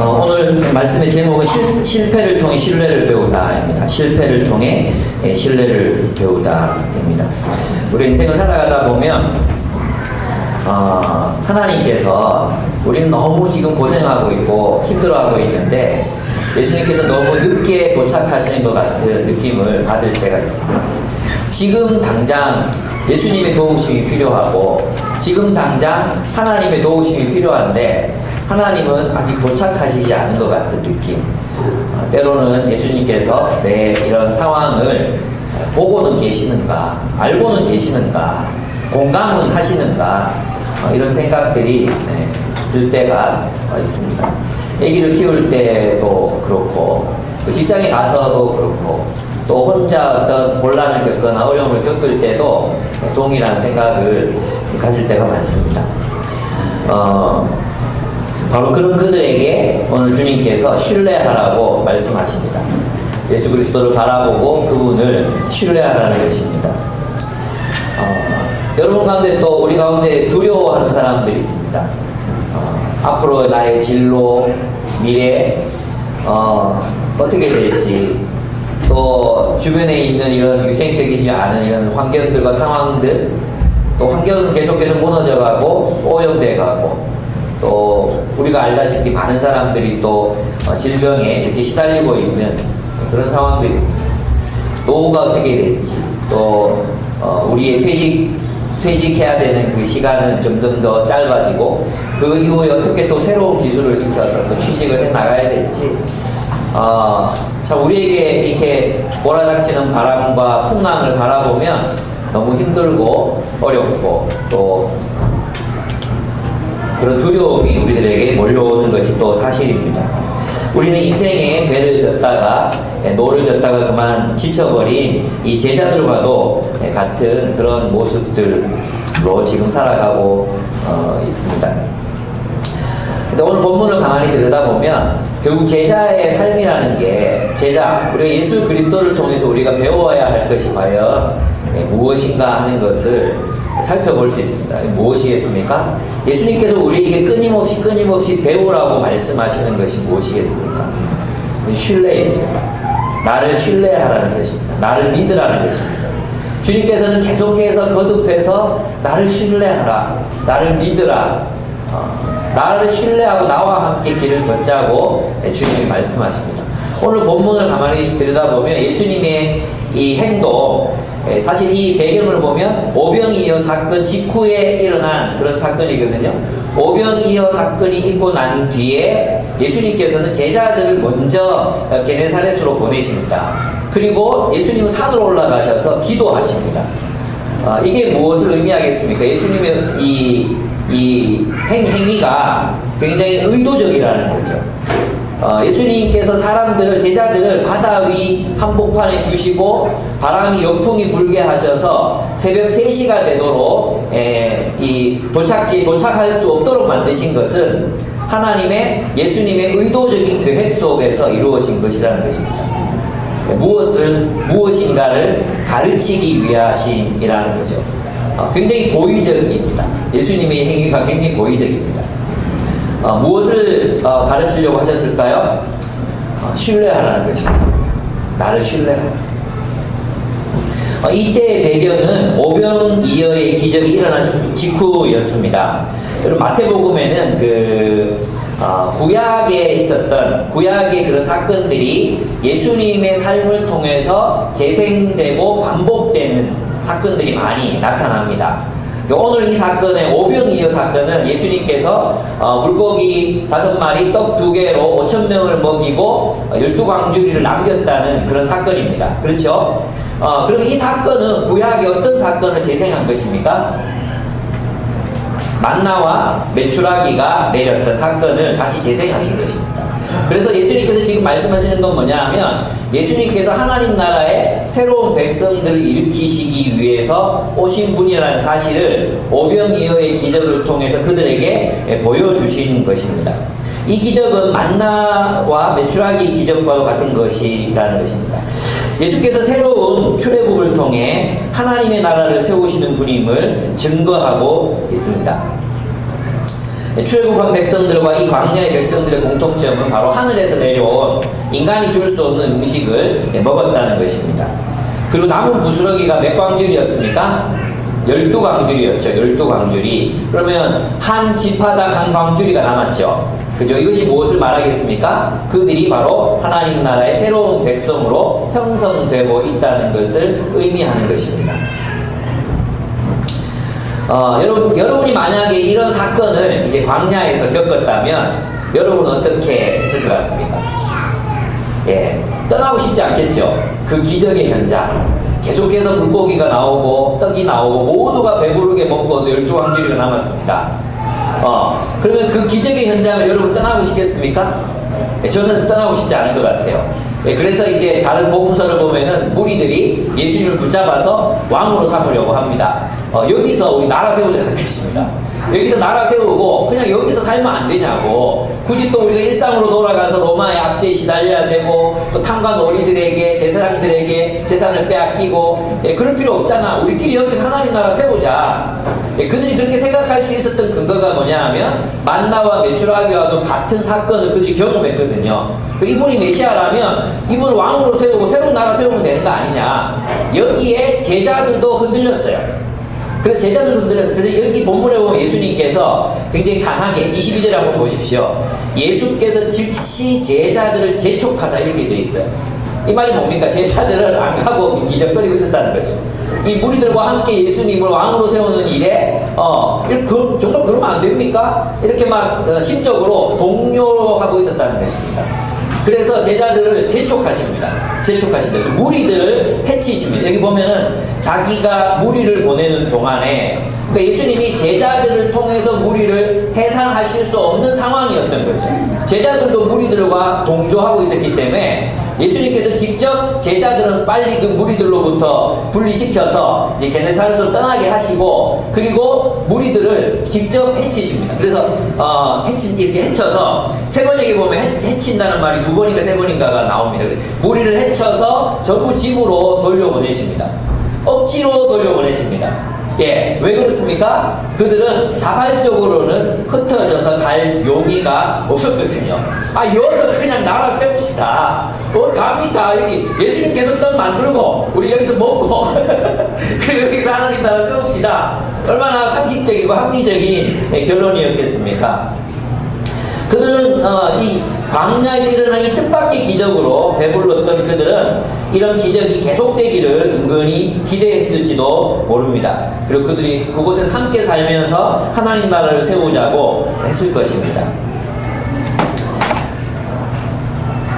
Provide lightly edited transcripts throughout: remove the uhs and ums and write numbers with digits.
오늘 말씀의 제목은 실패를 통해 신뢰를 배우다입니다. 실패를 통해 신뢰를 배우다입니다. 우리 인생을 살아가다 보면 하나님께서 우리는 너무 지금 고생하고 있고 힘들어하고 있는데 예수님께서 너무 늦게 도착하시는 것 같은 느낌을 받을 때가 있습니다. 지금 당장 예수님의 도우심이 필요하고 지금 당장 하나님의 도우심이 필요한데 하나님은 아직 도착하시지 않은 것 같은 느낌. 때로는 예수님께서 내 이런 상황을 보고는 계시는가, 알고는 계시는가, 공감은 하시는가, 이런 생각들이 들 때가 있습니다. 아기를 키울 때도 그렇고, 직장에 가서도 그렇고, 또 혼자 어떤 곤란을 겪거나 어려움을 겪을 때도 동일한 생각을 가질 때가 많습니다. 바로 그런 그들에게 오늘 주님께서 신뢰하라고 말씀하십니다. 예수 그리스도를 바라보고 그분을 신뢰하라는 것입니다. 여러분 가운데 또 우리 가운데 두려워하는 사람들이 있습니다. 앞으로 나의 진로, 미래, 어떻게 될지, 또 주변에 있는 이런 위생적이지 않은 이런 환경들과 상황들, 또 환경은 계속해서 무너져가고 오염돼 가고, 또 우리가 알다시피 많은 사람들이 또 질병에 이렇게 시달리고 있는 그런 상황들입니다. 노후가 어떻게 될지, 또 우리의 퇴직해야 되는 그 시간은 점점 더 짧아지고 그 이후에 어떻게 또 새로운 기술을 익혀서 또 취직을 해 나가야 될지, 참 우리에게 이렇게 몰아닥치는 바람과 풍랑을 바라보면 너무 힘들고 어렵고 또 그런 두려움이 우리들에게 몰려오는 것이 또 사실입니다. 우리는 인생에 배를 졌다가 노를 졌다가 그만 지쳐버린 이 제자들과도 같은 그런 모습들로 지금 살아가고 있습니다. 근데 오늘 본문을 가만히 들여다보면 결국 제자의 삶이라는 게 우리가 예수 그리스도를 통해서 우리가 배워야 할 것이 과연 무엇인가 하는 것을 살펴볼 수 있습니다. 무엇이겠습니까? 예수님께서 우리에게 끊임없이 배우라고 말씀하시는 것이 무엇이겠습니까? 신뢰입니다. 나를 신뢰하라는 것입니다. 나를 믿으라는 것입니다. 주님께서는 계속해서 거듭해서 나를 신뢰하라, 나를 믿으라, 나를 신뢰하고 나와 함께 길을 걷자고 주님이 말씀하십니다. 오늘 본문을 가만히 들여다보면 예수님의 이 행동, 사실 이 배경을 보면 오병이어 사건 직후에 일어난 그런 사건이거든요. 오병이어 사건이 있고 난 뒤에 예수님께서는 제자들을 먼저 게네사렛으로 보내십니다. 그리고 예수님은 산으로 올라가셔서 기도하십니다. 이게 무엇을 의미하겠습니까? 예수님의 이 행위가 굉장히 의도적이라는 거죠. 예수님께서 제자들을 바다 위 한복판에 두시고 바람이 역풍이 불게 하셔서 새벽 3시가 되도록 이 도착지에 도착할 수 없도록 만드신 것은 예수님의 의도적인 계획 속에서 이루어진 것이라는 것입니다. 무엇인가를 가르치기 위하심이라는 거죠. 굉장히 고의적입니다. 예수님의 행위가 굉장히 고의적입니다. 무엇을 가르치려고 하셨을까요? 신뢰하라는 것입니다. 나를 신뢰하라. 이때의 배경은 오병이어의 기적이 일어난 직후였습니다. 여러분 마태복음에는 구약에 있었던 구약의 그런 사건들이 예수님의 삶을 통해서 재생되고 반복되는 사건들이 많이 나타납니다. 오늘 이 사건의 오병이어 사건은 예수님께서 물고기 5마리 떡 2개로 5,000명을 먹이고 12광주리를 남겼다는 그런 사건입니다. 그렇죠? 그럼 이 사건은 구약의 어떤 사건을 재생한 것입니까? 만나와 메추라기가 내렸던 사건을 다시 재생하신 것입니다. 그래서 예수님께서 지금 말씀하시는 건 뭐냐 하면 예수님께서 하나님 나라의 새로운 백성들을 일으키시기 위해서 오신 분이라는 사실을 오병이어의 기적을 통해서 그들에게 보여주신 것입니다. 이 기적은 만나와 메추라기 기적과 같은 것이라는 것입니다. 예수께서 새로운 출애굽을 통해 하나님의 나라를 세우시는 분임을 증거하고 있습니다. 출애굽한 백성들과 이 광야의 백성들의 공통점은 바로 하늘에서 내려온 인간이 줄 수 없는 음식을 먹었다는 것입니다. 그리고 남은 부스러기가 몇 광줄이었습니까? 12광줄이었죠. 12광줄이. 그러면 한 지파당 한 광줄이가 남았죠. 그죠? 이것이 무엇을 말하겠습니까? 그들이 바로 하나님 나라의 새로운 백성으로 형성되고 있다는 것을 의미하는 것입니다. 여러분이 만약에 이런 사건을 이제 광야에서 겪었다면 여러분은 어떻게 했을 것 같습니까? 예, 떠나고 싶지 않겠죠? 그 기적의 현장. 계속해서 물고기가 나오고 떡이 나오고 모두가 배부르게 먹고도 12광줄이가 남았습니다. 그러면 그 기적의 현장을 여러분 떠나고 싶겠습니까? 예, 저는 떠나고 싶지 않을 것 같아요. 예, 그래서 이제 다른 복음서를 보면은 무리들이 예수님을 붙잡아서 왕으로 삼으려고 합니다. 여기서 우리 나라 세우자 했습니다. 여기서 나라 세우고 그냥 여기서 살면 안 되냐고. 굳이 또 우리가 일상으로 돌아가서 로마의 압제에 시달려야 되고 또 탐관 오리들에게 제사장들에게 재산을 빼앗기고 그럴 필요 없잖아. 우리끼리 여기서 하나님 나라 세우자. 그들이 그렇게 생각할 수 있었던 근거가 뭐냐 하면 만나와 메추라기와도 같은 사건을 그들이 경험했거든요. 이분이 메시아라면 이분을 왕으로 세우고 새로운 나라 세우면 되는 거 아니냐. 여기에 제자들도 흔들렸어요. 그래서 제자들 흔들렸어요. 그래서 여기 본문에 보면 예수님께서 굉장히 강하게 22절에 한번 보십시오. 예수께서 즉시 제자들을 재촉하사 이렇게 되어 있어요. 이 말이 뭡니까? 제자들을 안 가고 민기적거리고 있었다는 거죠. 이 무리들과 함께 예수님을 왕으로 세우는 일에 정말 그러면 안 됩니까? 이렇게 막 심적으로 동요하고 있었다는 것입니다. 그래서 제자들을 재촉하십니다. 무리들을 해치십니다. 여기 보면은 자기가 무리를 보내는 동안에 그러니까 예수님이 제자들을 통해서 무리를 해산하실 수 없는 상황이었던 거죠. 제자들도 무리들과 동조하고 있었기 때문에 예수님께서 직접 제자들은 빨리 그 무리들로부터 분리시켜서 이제 게네사렛으로 떠나게 하시고 그리고 무리들을 직접 해치십니다. 그래서 이렇게 해쳐서 세 번역에 보면 해친다는 말이 두 번인가 세 번인가가 나옵니다. 무리를 해쳐서 전부 집으로 돌려보내십니다. 억지로 돌려보내십니다. 예, 왜 그렇습니까? 그들은 자발적으로는 흩어져서 갈 용의가 없었거든요. 여기서 그냥 나라 세웁시다. 갑니까? 여기 예수님께서 떡 만들고 우리 여기서 먹고 그리고 여기서 하나님 나라 세웁시다. 얼마나 상식적이고 합리적인 결론이었겠습니까? 그들은 이 광야에서 일어난 이 뜻밖의 기적으로 배불렀던 그들은 이런 기적이 계속되기를 은근히 기대했을지도 모릅니다. 그리고 그들이 그곳에서 함께 살면서 하나님 나라를 세우자고 했을 것입니다.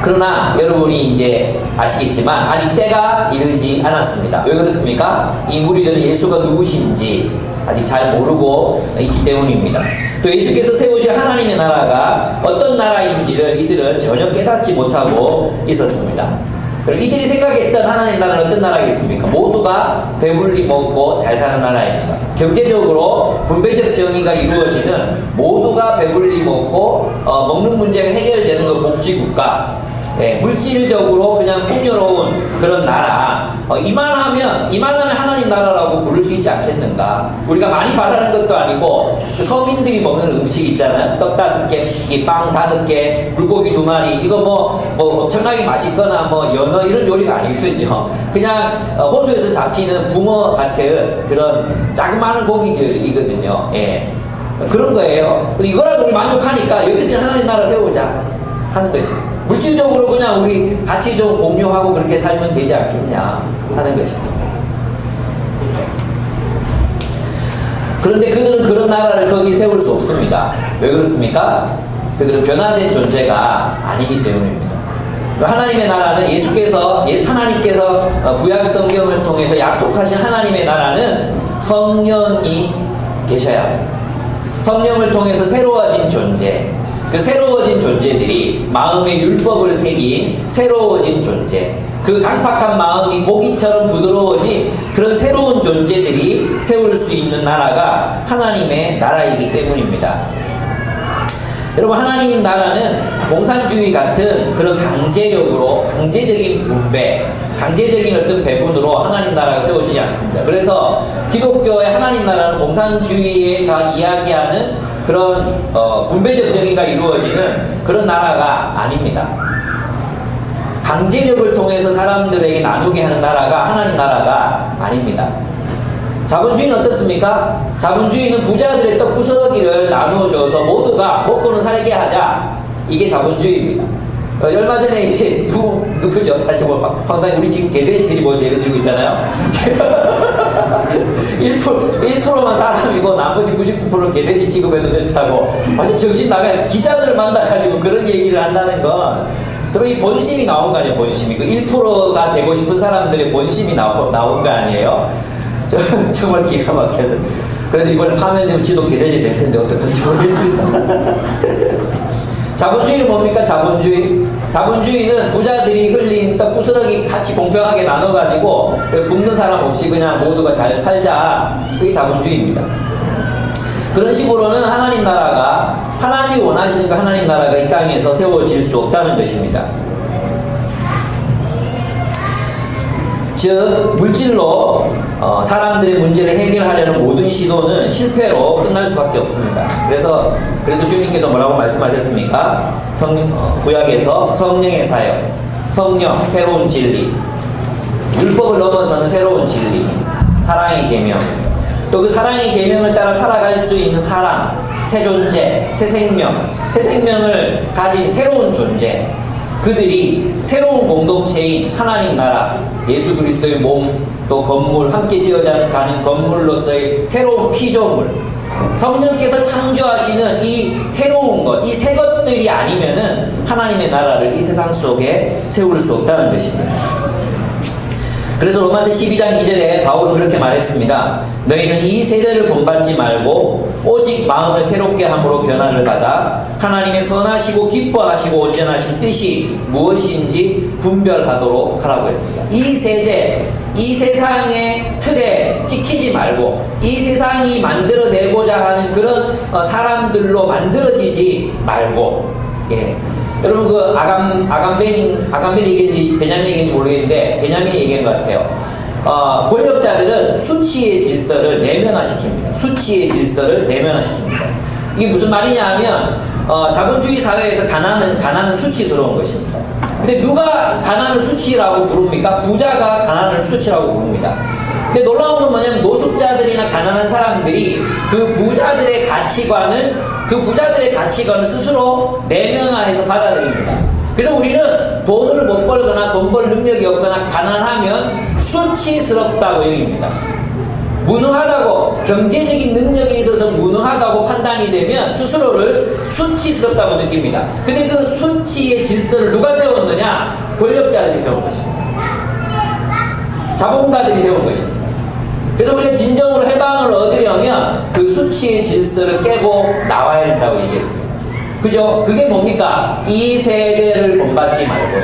그러나 여러분이 이제 아시겠지만 아직 때가 이르지 않았습니다. 왜 그렇습니까? 이 무리들은 예수가 누구신지 아직 잘 모르고 있기 때문입니다. 또 예수께서 세우신 하나님의 나라가 어떤 나라인지를 이들은 전혀 깨닫지 못하고 있었습니다. 그리고 이들이 생각했던 하나님 나라는 어떤 나라겠습니까? 모두가 배불리 먹고 잘 사는 나라입니다. 경제적으로 분배적 정의가 이루어지는 모두가 배불리 먹고 먹는 문제가 해결되는 그 복지국가, 물질적으로 그냥 풍요로운 그런 나라, 이만하면 하나님 나라라고 부를 수 있지 않겠는가. 우리가 많이 바라는 것도 아니고 서민들이 먹는 음식 있잖아요. 떡 5개, 빵 5개, 물고기 2마리, 이거 뭐 엄청나게 맛있거나 연어 이런 요리가 아니거든요. 그냥 호수에서 잡히는 붕어 같은 그런 자그마한 고기들이거든요. 예. 그런 거예요. 이거라도 우리 만족하니까 여기서 하나님 나라 세우자 하는 것입니다. 물질적으로 그냥 우리 같이 좀 공유하고 그렇게 살면 되지 않겠냐 하는 것입니다. 그런데 그들은 그런 나라를 거기 세울 수 없습니다. 왜 그렇습니까? 그들은 변화된 존재가 아니기 때문입니다. 하나님의 나라는 하나님께서 구약 성경을 통해서 약속하신 하나님의 나라는 성령이 계셔야 합니다. 성령을 통해서 새로워진 존재, 그 새로워진 존재들이 마음의 율법을 새긴 새로워진 존재, 그 강팍한 마음이 고기처럼 부드러워진 그런 새로운 존재들이 세울 수 있는 나라가 하나님의 나라이기 때문입니다. 여러분, 하나님 나라는 공산주의 같은 그런 강제적인 분배, 강제적인 어떤 배분으로 하나님 나라가 세워지지 않습니다. 그래서 기독교의 하나님 나라는 공산주의가 이야기하는 그런 분배적 정의가 이루어지는 그런 나라가 아닙니다. 강제력을 통해서 사람들에게 나누게 하는 나라가 하나님 나라가 아닙니다. 자본주의는 어떻습니까? 자본주의는 부자들의 떡 부스러기를 나누어줘서 모두가 먹고는 살게 하자. 이게 자본주의입니다. 얼마 전에 이게 누구죠? 황당히 우리 지금 개돼지들이 벌써 예를 들고 있잖아요. 1%만 사람이고 나머지 99%는 개돼지 취급해도 된다고. 완전 정신 나가요. 기자들을 만나가지고 그런 얘기를 한다는 건 그럼 이 본심이 나온 거 아니에요? 본심이. 그 1%가 되고 싶은 사람들의 본심이 나온 거 아니에요? 정말 기가 막혀서. 그래서 이번에 파면 좀 지도 개돼지 될 텐데 어떡할지 모르겠습니다. 자본주의는 뭡니까? 자본주의는 부자들이 흘린 떡 부스러기 같이 공평하게 나눠가지고 굶는 사람 없이 그냥 모두가 잘 살자. 그게 자본주의입니다. 그런 식으로는 하나님이 원하시는 그 하나님 나라가 이 땅에서 세워질 수 없다는 것입니다. 즉 물질로 사람들의 문제를 해결하려는 모든 시도는 실패로 끝날 수밖에 없습니다. 그래서 주님께서 뭐라고 말씀하셨습니까? 구약에서 성령의 사역, 성령, 새로운 진리, 율법을 넘어서는 새로운 진리, 사랑의 계명, 또 그 사랑의 계명을 따라 살아갈 수 있는 사람, 새 존재, 새 생명을 가진 새로운 존재, 그들이 새로운 공동체인 하나님 나라, 예수 그리스도의 몸, 또 건물, 함께 지어가는 건물로서의 새로운 피조물, 성령께서 창조하시는 이 새로운 것, 이 새 것들이 아니면은 하나님의 나라를 이 세상 속에 세울 수 없다는 것입니다. 그래서 로마서 12장 2절에 바울은 그렇게 말했습니다. 너희는 이 세대를 본받지 말고 오직 마음을 새롭게 함으로 변화를 받아 하나님의 선하시고 기뻐하시고 온전하신 뜻이 무엇인지 분별하도록 하라고 했습니다. 이 세대, 이 세상의 틀에 찍히지 말고 이 세상이 만들어내고자 하는 그런 사람들로 만들어지지 말고, 예. 여러분 그 아간벤이 얘기인지 베냐민이 얘기인지 모르겠는데 베냐민이 얘기한 것 같아요. 권력자들은 수치의 질서를 내면화시킵니다. 수치의 질서를 내면화시킵니다. 이게 무슨 말이냐 하면 자본주의 사회에서 가난은 수치스러운 것입니다. 근데 누가 가난을 수치라고 부릅니까? 부자가 가난을 수치라고 부릅니다. 근데 놀라운 건 뭐냐면 노숙자들이나 가난한 사람들이 그 부자들의 가치관을 스스로 내면화해서 받아들입니다. 그래서 우리는 돈을 못 벌거나 돈 벌 능력이 없거나 가난하면 수치스럽다고 여깁니다. 무능하다고, 경제적인 능력에 있어서 무능하다고 판단이 되면 스스로를 수치스럽다고 느낍니다. 근데 그 수치의 질서를 누가 세웠느냐? 권력자들이 세운 것입니다. 자본가들이 세운 것입니다. 그래서 우리가 진정으로 해방을 얻으려면 그 수치의 질서를 깨고 나와야 된다고 얘기했습니다. 그죠? 그게 뭡니까? 이 세대를 본받지 말고,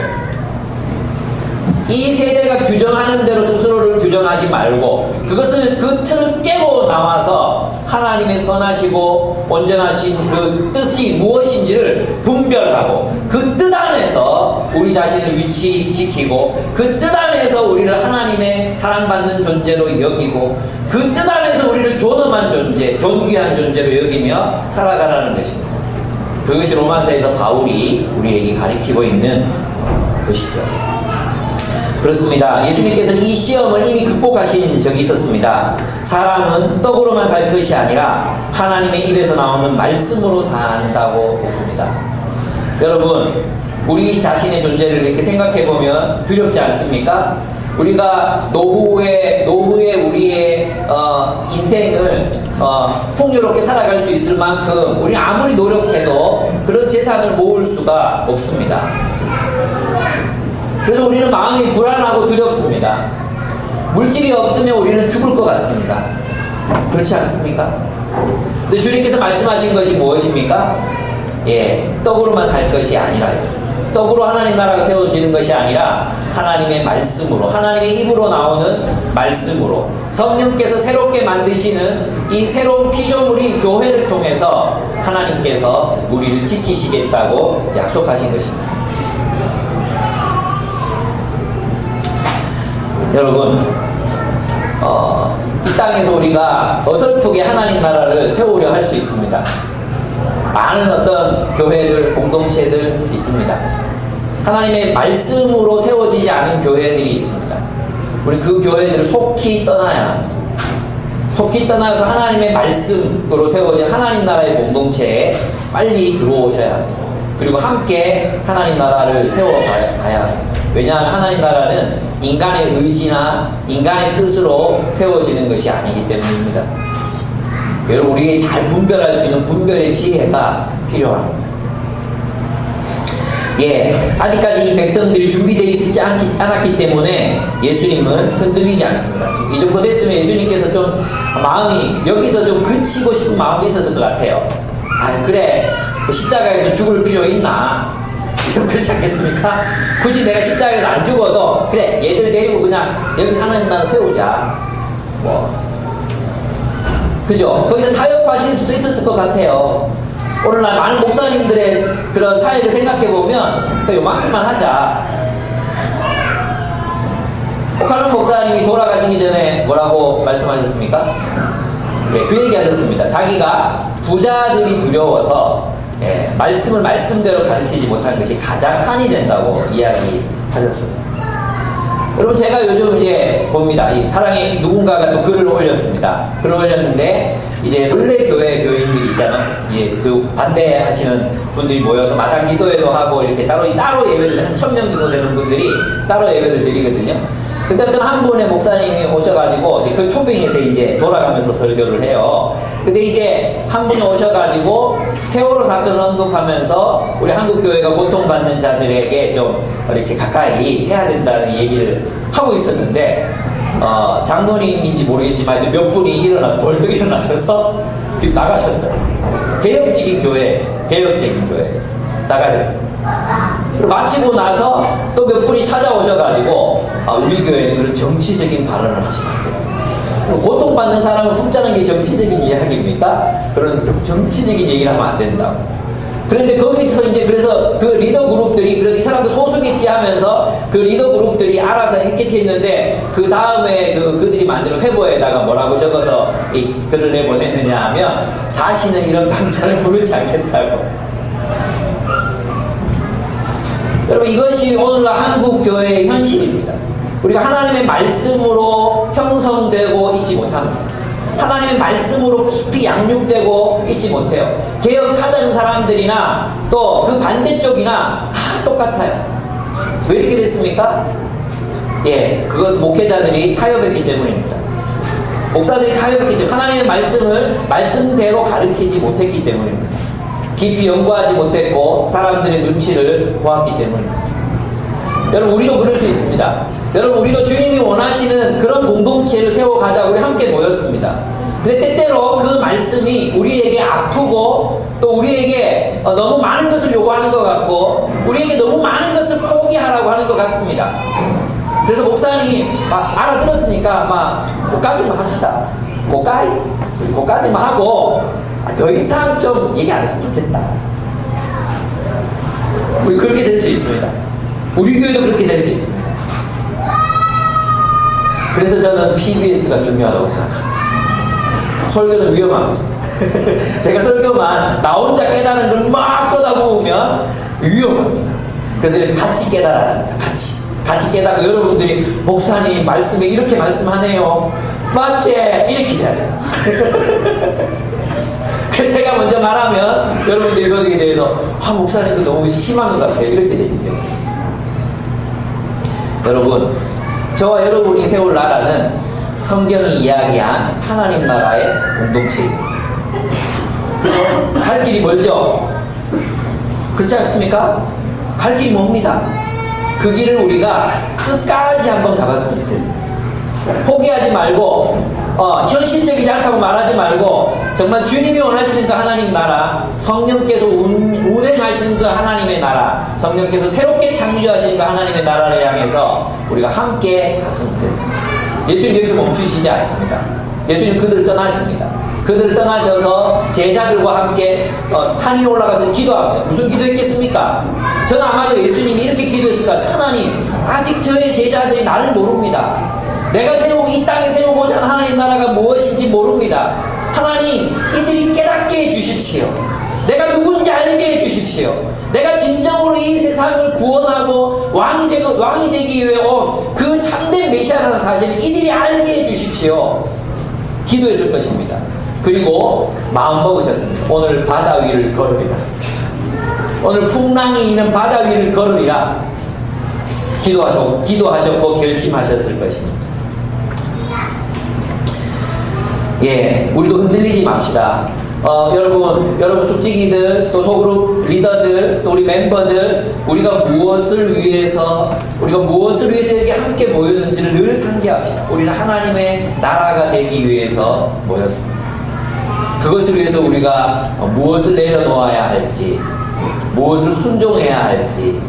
이 세대가 규정하는 대로 스스로를 규정하지 말고, 그 틀을 깨고 나와서 하나님의 선하시고 온전하신 그 뜻이 무엇인지를 분별하고, 그 뜻 안에서 우리 자신을 위치시키고, 그 뜻 안에서 우리를 하나님의 사랑받는 존재로 여기고, 그 뜻 안에서 우리를 존엄한 존재, 존귀한 존재로 여기며 살아가라는 것입니다. 그것이 로마서에서 바울이 우리에게 가리키고 있는 것이죠. 그렇습니다. 예수님께서는 이 시험을 이미 극복하신 적이 있었습니다. 사람은 떡으로만 살 것이 아니라 하나님의 입에서 나오는 말씀으로 산다고 했습니다. 여러분, 우리 자신의 존재를 이렇게 생각해보면 두렵지 않습니까? 우리가 노후에 우리의 인생을 풍요롭게 살아갈 수 있을 만큼 우리 아무리 노력해도 그런 재산을 모을 수가 없습니다. 그래서 우리는 마음이 불안하고 두렵습니다. 물질이 없으면 우리는 죽을 것 같습니다. 그렇지 않습니까? 근데 주님께서 말씀하신 것이 무엇입니까? 예, 떡으로만 살 것이 아니라 했습니다. 떡으로 하나님 나라가 세워지는 것이 아니라 하나님의 말씀으로, 하나님의 입으로 나오는 말씀으로 성령께서 새롭게 만드시는 이 새로운 피조물인 교회를 통해서 하나님께서 우리를 지키시겠다고 약속하신 것입니다. 여러분, 이 땅에서 우리가 어설프게 하나님 나라를 세우려 할 수 있습니다. 많은 어떤 교회들, 공동체들 있습니다. 하나님의 말씀으로 세워지지 않은 교회들이 있습니다. 우리 그 교회들을 속히 떠나야 합니다. 속히 떠나서 하나님의 말씀으로 세워진 하나님 나라의 공동체에 빨리 들어오셔야 합니다. 그리고 함께 하나님 나라를 세워가야 합니다. 왜냐하면 하나님 나라는 인간의 의지나 인간의 뜻으로 세워지는 것이 아니기 때문입니다. 여러분, 우리에게 잘 분별할 수 있는 분별의 지혜가 필요합니다. 아직까지 이 백성들이 준비되어 있지 않았기 때문에 예수님은 흔들리지 않습니다. 이 정도 됐으면 예수님께서 좀 마음이 여기서 좀 그치고 싶은 마음이 있었을 것 같아요. 그래, 십자가에서 죽을 필요 있나? 그렇지 않겠습니까? 굳이 내가 십자가에서 안 죽어도 그래, 얘들 데리고 그냥 여기 하나님 나라 세우자. 그죠? 거기서 타협하실 수도 있었을 것 같아요. 오늘날 많은 목사님들의 그런 사역을 생각해보면 요만큼만 하자. 오카론 목사님이 돌아가시기 전에 뭐라고 말씀하셨습니까? 그 얘기 하셨습니다. 자기가 부자들이 두려워서 말씀을 말씀대로 가르치지 못한 것이 가장 한이 된다고 이야기하셨습니다. 여러분, 제가 요즘 이제 봅니다. 이 사랑의 누군가가 또 글을 올렸습니다. 글을 올렸는데, 이제 원래 교회 교인들이 있잖아요. 그 반대하시는 분들이 모여서 마당 기도회도 하고 이렇게 따로 예배를, 한 1000명 정도 되는 분들이 따로 예배를 드리거든요. 근데 어떤 한 분의 목사님이 오셔가지고, 그 초빙에서 이제 돌아가면서 설교를 해요. 근데 이제 한 분 오셔가지고, 세월호 사건을 언급하면서, 우리 한국교회가 고통받는 자들에게 좀 이렇게 가까이 해야 된다는 얘기를 하고 있었는데, 장로님인지 모르겠지만 몇 분이 일어나서 벌떡 일어나셔서 나가셨어요. 개혁적인 교회에서 나가셨어요. 그리고 마치고 나서 또 몇 분이 찾아오셔가지고 우리 교회는 그런 정치적인 발언을 하시면 안 돼요. 고통받는 사람을 품자는 게 정치적인 이야기입니까? 그런 정치적인 얘기를 하면 안 된다고. 그런데 거기서 이제 그래서 그 리더 그룹들이 그래도 이 사람도 소수겠지 하면서 그 리더 그룹들이 알아서 했겠지 했는데 그 다음에 그들이 만든 회보에다가 뭐라고 적어서 이 글을 내보냈느냐 하면 다시는 이런 강사를 부르지 않겠다고. 여러분, 이것이 오늘날 한국 교회의 현실입니다. 우리가 하나님의 말씀으로 형성되고 있지 못합니다. 하나님의 말씀으로 깊이 양육되고 있지 못해요. 개혁하자는 사람들이나 또 그 반대쪽이나 다 똑같아요. 왜 이렇게 됐습니까? 그것은 목회자들이 타협했기 때문입니다. 목사들이 타협했기 때문에 하나님의 말씀을 말씀대로 가르치지 못했기 때문입니다. 깊이 연구하지 못했고 사람들의 눈치를 보았기 때문입니다. 여러분, 우리도 그럴 수 있습니다. 여러분, 우리도 주님이 원하시는 그런 공동체를 세워가자 우리 함께 모였습니다. 근데 때때로 그 말씀이 우리에게 아프고 또 우리에게 너무 많은 것을 요구하는 것 같고 우리에게 너무 많은 것을 포기하라고 하는 것 같습니다. 그래서 목사님 알아들었으니까 그까지만 합시다. 그까지만 하고 더 이상 좀 얘기 안 했으면 좋겠다. 우리 그렇게 될 수 있습니다. 우리 교회도 그렇게 될 수 있습니다. 그래서 저는 PBS가 중요하다고 생각합니다. 설교는 위험합니다. 제가 설교만 나 혼자 깨달은 걸 막 쏟아부으면 위험합니다. 그래서 같이 깨달아야 합니다. 같이 깨닫고 여러분들이 목사님 말씀에 이렇게 말씀하네요. 맞지? 이렇게 해야 돼요. 그래서 제가 먼저 말하면 여러분들이 거기에 대해서 목사님 그 너무 심한 것 같아요. 이렇게 되기 때문에. 여러분, 저와 여러분이 세울 나라는 성경이 이야기한 하나님 나라의 공동체입니다. 갈 길이 멀죠? 그렇지 않습니까? 갈 길이 멉니다. 그 길을 우리가 끝까지 한번 가봤으면 좋겠습니다. 포기하지 말고 현실적이지 않다고 말하지 말고 정말 주님이 원하시는 그 하나님 나라, 성령께서 운행하시는 그 하나님의 나라, 성령께서 새롭게 창조하시는 그 하나님의 나라를 향해서 우리가 함께 갔으면 좋겠습니다. 예수님 여기서 멈추시지 않습니다. 예수님 그들을 떠나십니다. 그들을 떠나셔서 제자들과 함께 산 위에 올라가서 기도합니다. 무슨 기도했겠습니까? 저는 아마도 예수님이 이렇게 기도했을 것 같아요. 하나님, 아직 저의 제자들이 나를 모릅니다. 내가 이 땅에 세우고자 하는 하나님 나라가 무엇인지 모릅니다. 하나님, 이들이 깨닫게 해주십시오. 내가 누군지 알게 해주십시오. 내가 진정으로 이 세상을 구원하고 왕이 되기 위해 온 그 참된 메시아라는 사실을 이들이 알게 해주십시오. 기도했을 것입니다. 그리고 마음 먹으셨습니다. 오늘 바다 위를 걸으리라. 오늘 풍랑이 있는 바다 위를 걸으리라. 기도하셨고 결심하셨을 것입니다. 예, 우리도 흔들리지 맙시다. 여러분 숙직이들, 또 소그룹 리더들, 또 우리 멤버들, 우리가 무엇을 위해서 여기 함께 모였는지를 늘 상기합시다. 우리는 하나님의 나라가 되기 위해서 모였습니다. 그것을 위해서 우리가 무엇을 내려놓아야 할지, 무엇을 순종해야 할지,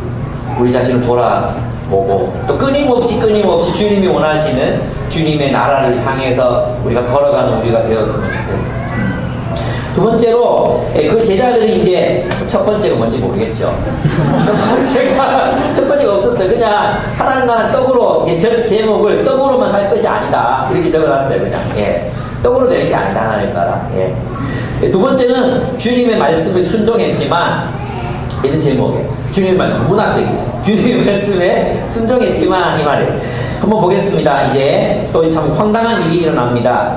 우리 자신을 돌아보고, 또 끊임없이 주님이 원하시는 주님의 나라를 향해서 우리가 걸어가는 우리가 되었으면 좋겠습니다. 두 번째로, 그 제자들이 이제, 첫 번째가 뭔지 모르겠죠. 첫 번째가 없었어요. 그냥 하나님 나라 떡으로, 제목을 떡으로만 살 것이 아니다. 이렇게 적어놨어요, 그냥. 예. 떡으로 되는 게 아니다, 하나님 나라. 예. 두 번째는 주님의 말씀에 순종했지만, 이런 제목이에요. 주님의 말씀, 문학적이죠. 주님의 말씀에 순종했지만, 이 말이에요. 한번 보겠습니다. 이제 또 참 황당한 일이 일어납니다.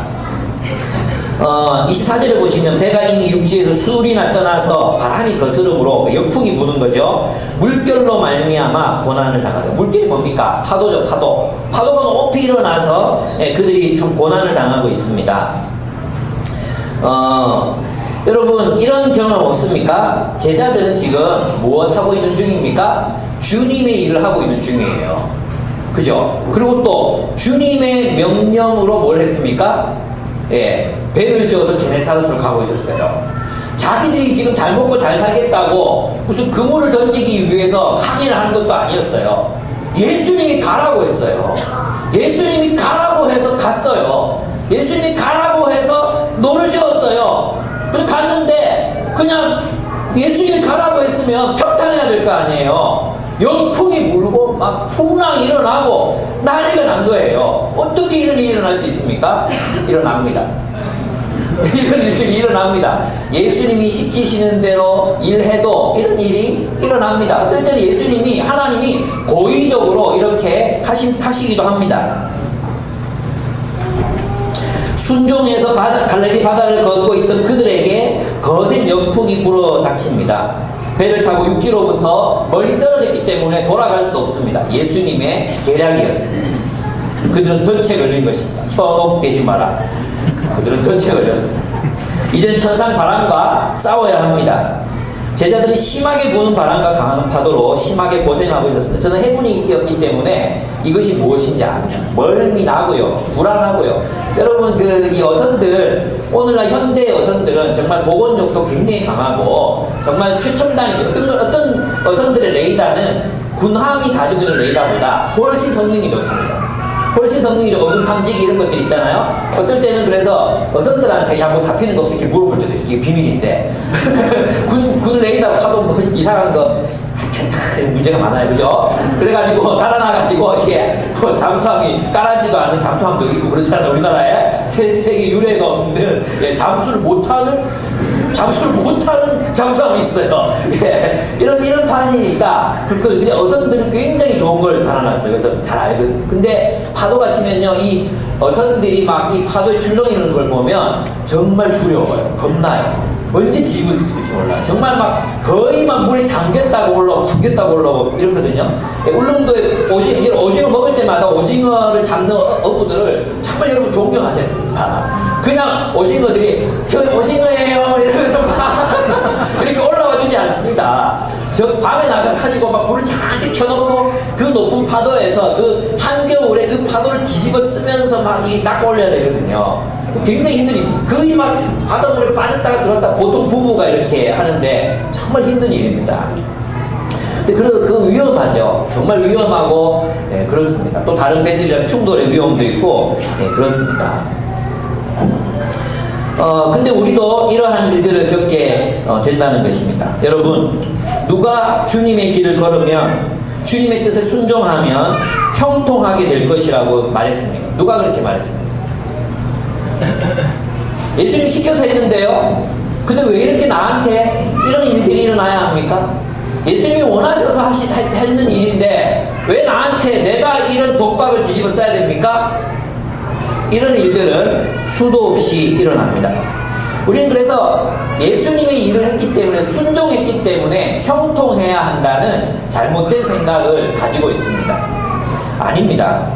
24절에 보시면 배가 이미 육지에서 수울이나 떠나서 바람이 거스름으로 역풍이 부는 거죠. 물결로 말미암아 고난을 당하죠. 물결이 뭡니까? 파도죠, 파도. 파도가 높이 일어나서 그들이 참 고난을 당하고 있습니다. 여러분 이런 경험 없습니까? 제자들은 지금 무엇 하고 있는 중입니까? 주님의 일을 하고 있는 중이에요. 그죠? 그리고 또 주님의 명령으로 뭘 했습니까? 예, 배를 지어서 게네사렛으로 가고 있었어요. 자기들이 지금 잘 먹고 잘 살겠다고 무슨 그물을 던지기 위해서 항의를 하는 것도 아니었어요. 예수님이 가라고 했어요. 예수님이 가라고 해서 갔어요. 예수님이 가라고 해서 노를 지었어요. 근데 갔는데 그냥 예수님이 가라고 했으면 평탄해야 될 거 아니에요. 역풍이 불고 막 풍랑이 일어나고 난리가 난 거예요. 어떻게 이런 일이 일어날 수 있습니까? 일어납니다. 이런 일이 일어납니다. 예수님이 시키시는 대로 일해도 이런 일이 일어납니다. 어떨 때는 예수님이, 하나님이 고의적으로 이렇게 하시기도 합니다. 순종해서 갈릴리 바다를 걷고 있던 그들에게 거센 역풍이 불어 닥칩니다. 배를 타고 육지로부터 멀리 떨어졌기 때문에 돌아갈 수도 없습니다. 예수님의 계략이었습니다. 그들은 덫에 걸린 것입니다. 현혹되지 마라. 그들은 덫에 걸렸습니다. 이젠 천상 바람과 싸워야 합니다. 제자들이 심하게 부는 바람과 강한 파도로 심하게 고생하고 있었습니다. 저는 해군이었기 때문에 이것이 무엇인지 압니다. 멀미 나고요, 불안하고요. 여러분 이 어선들, 오늘날 현대 어선들은 정말 보건력도 굉장히 강하고 정말 최첨단입니다. 어떤 어선들의 레이더는 군함이 가지고 있는 레이더보다 훨씬 성능이 좋습니다. 훨씬 성능이 좋고 탐지기 이런 것들 있잖아요. 어떨 때는 그래서 어선들한테 야 뭐 잡히는 거 없이 이렇게 물어볼 때도 있어요. 이게 비밀인데 군 레이더가 하도 뭐 이상한 거 문제가 많아요, 그죠? 그래가지고 달아나가지고 이게 뭐 잠수함이 깔아지도 않는 잠수함도 있고 그렇잖아요. 우리나라에 세계 유례가 없는 잠수를 못하는 잠수함이 있어요. 예, 이런 판이니까 근데 어선들은 굉장히 좋은 걸 달아놨어요. 그래서 잘 알거든요. 근데 파도가 치면요, 이 어선들이 막 이 파도에 출렁이는 걸 보면 정말 두려워요. 겁나요. 언제 뒤집을 될지 몰라요. 정말 막 거의 막 물에 잠겼다고 올라오고 이렇거든요. 울릉도에 오징어 먹을 때마다 오징어를 잡는 어부들을 정말 여러분 존경하셔야 됩니다. 그냥 오징어들이 저 오징어예요 이러면서 막 이렇게 올라와 주지 않습니다. 저 밤에 나가가지고 막 불을 잔뜩 켜놓고 그 높은 파도에서 그 한겨울에 그 파도를 뒤집어 쓰면서 막 이 낚아 올려야 되거든요. 굉장히 힘든 일. 거의 막 바닷물에 빠졌다가 들어왔다. 보통 부부가 이렇게 하는데 정말 힘든 일입니다. 근데 그 위험하죠. 정말 위험하고, 네, 그렇습니다. 또 다른 배들이랑 충돌의 위험도 있고, 네, 그렇습니다. 근데 우리도 이러한 일들을 겪게 된다는 것입니다. 여러분, 누가 주님의 길을 걸으면, 주님의 뜻에 순종하면 형통하게 될 것이라고 말했습니까? 누가 그렇게 말했습니까? 예수님 시켜서 했는데요. 근데 왜 이렇게 나한테 이런 일들이 일어나야 합니까? 예수님이 원하셔서 했는 일인데 왜 나한테 내가 이런 독박을 뒤집어 써야 됩니까? 이런 일들은 수도 없이 일어납니다. 우리는 그래서 예수님의 일을 했기 때문에, 순종했기 때문에 형통해야 한다는 잘못된 생각을 가지고 있습니다. 아닙니다.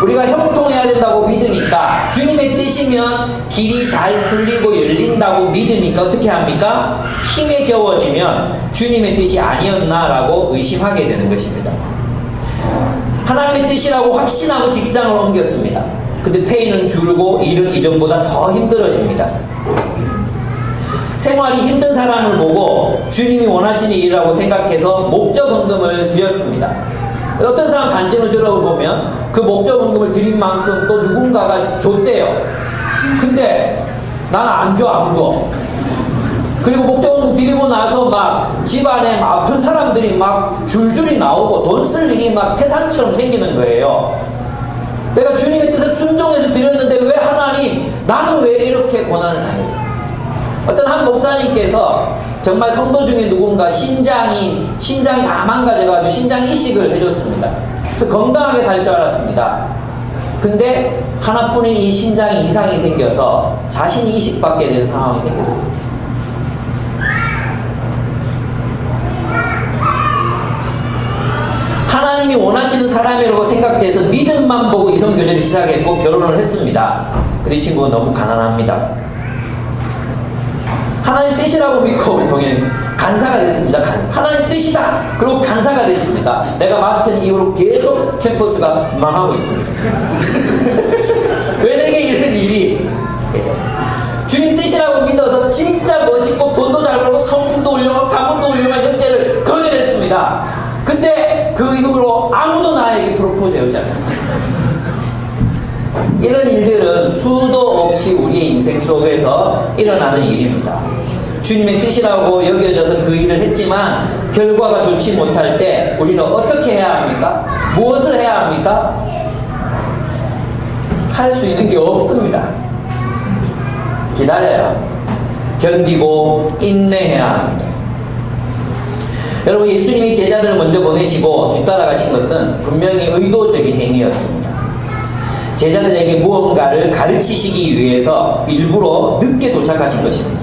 우리가 형통해야 된다고 믿으니까, 주님의 뜻이면 길이 잘 풀리고 열린다고 믿으니까 어떻게 합니까? 힘에 겨워지면 주님의 뜻이 아니었나라고 의심하게 되는 것입니다. 하나님의 뜻이라고 확신하고 직장을 옮겼습니다. 근데 페이는 줄고 일은 이전보다 더 힘들어집니다. 생활이 힘든 사람을 보고 주님이 원하시는 일이라고 생각해서 목적헌금을 드렸습니다. 어떤 사람 간증을 들어보면 그 목적헌금을 드린 만큼 또 누군가가 줬대요. 근데 난 안 줘, 아무도. 그리고 목적헌금 드리고 나서 막 집안에 아픈 사람들이 막 줄줄이 나오고 돈 쓸 일이 막 태산처럼 생기는 거예요. 내가 주님의 뜻에 순종해서 드렸는데 왜 하나님, 나는 왜 이렇게 고난을 당해요? 어떤 한 목사님께서 정말 성도 중에 누군가 신장이 다 망가져가지고 신장 이식을 해줬습니다. 그래서 건강하게 살 줄 알았습니다. 근데 하나뿐인 이 신장에 이상이 생겨서 자신이 이식받게 되는 상황이 생겼습니다. 하나님이 원하시는 사람이라고 생각돼서 믿음만 보고 이성교제를 시작했고 결혼을 했습니다. 근데 이 친구는 너무 가난합니다. 하나님 뜻이라고 믿고 우리 동행 간사가 됐습니다. 하나님 뜻이다. 그리고 간사가 됐습니다. 내가 맡은 이후로 계속 캠퍼스가 망하고 있습니다. 왜 내게 이런 일이? 주님 뜻이라고 믿어서 진짜 멋있고 돈도 잘 벌고 성품도 훌륭하고 가문도 훌륭한 형제를 거절했습니다. 근데 그 이후로 아무도 나에게 프로포즈 해오지 않습니다. 이런 일들은 수도 없이 우리의 인생 속에서 일어나는 일입니다. 주님의 뜻이라고 여겨져서 그 일을 했지만 결과가 좋지 못할 때 우리는 어떻게 해야 합니까? 무엇을 해야 합니까? 할 수 있는 게 없습니다. 기다려요. 견디고 인내해야 합니다. 여러분, 예수님이 제자들을 먼저 보내시고 뒤따라가신 것은 분명히 의도적인 행위였습니다. 제자들에게 무언가를 가르치시기 위해서 일부러 늦게 도착하신 것입니다.